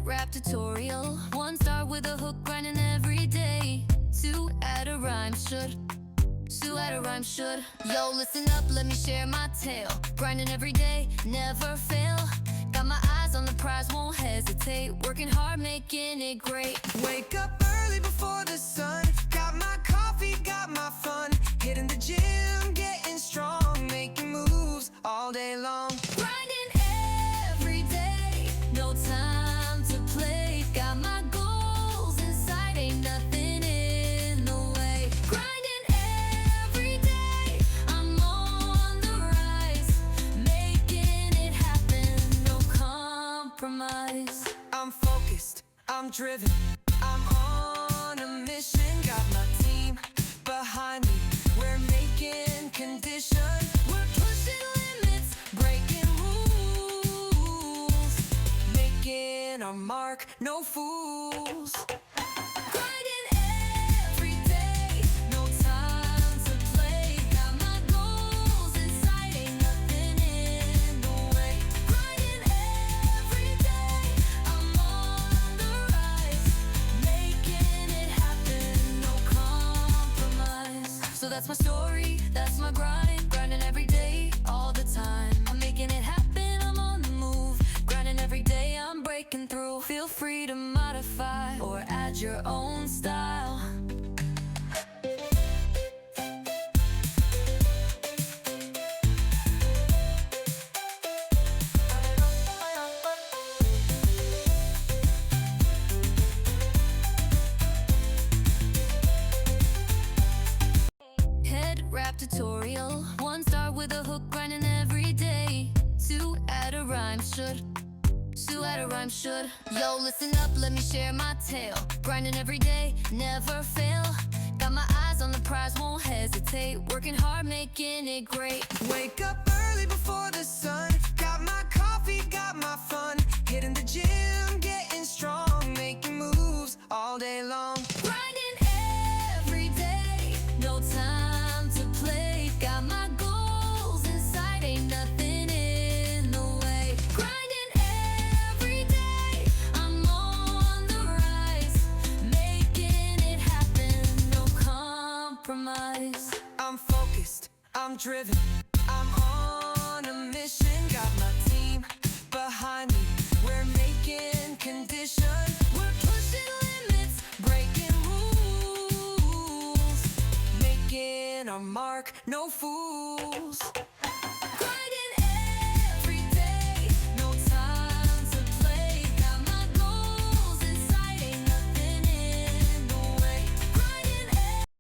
rap tutorial. 1, start with a hook, grinding every day. 2, add a rhyme, should. 2, add a rhyme, should. Yo, listen up, let me share my tale. Grinding every day, never fail. Got my eyes on the prize, won't hesitate. Working hard, making it great. Wake up early before the sun. Got my coffee, got my fun. Hitting the gym, getting strong. Making moves all day long. Grinding every day, no time to play. Got my goals in sight, ain't nothing in the way. Grinding every day, I'm on the rise. Making it happen, no compromise. I'm focused, I'm driven, I'm on a mission. Got my team behind me, we're making condition. We're pushing limits, breaking rules. Making our mark, no fools. Grinding every day, no time to play. Got my goals in sight, ain't nothing in the way. Grinding every day, I'm on the rise. Making it happen, no compromise. So that's my story, that's my grind. Grinding every day, all the time. I'm making it happen, I'm on the move. Grinding every day, I'm breaking through. Feel free to modify or add your own style. Head wrap tutorial. 1, start with a hook, grinding every day. 2, add a rhyme, should. 2, add a rhyme, should. Yo, listen up, let me share my tale. Grinding every day, never fail. Got my eyes on the prize, won't hesitate. Working hard, making it great. Wake up early before the sun. Got my coffee, got my fun. Hitting the gym, getting strong. Making moves all day long. Grinding every day, no time to play. Got my goals in sight, ain't nothing in the way. Grinding every day, I'm on the rise. Making it happen, no compromise. I'm focused, I'm driven, I'm on a mission. Got my team behind me, we're making condition. We're pushing limits, breaking rules. Making our mark, no fools.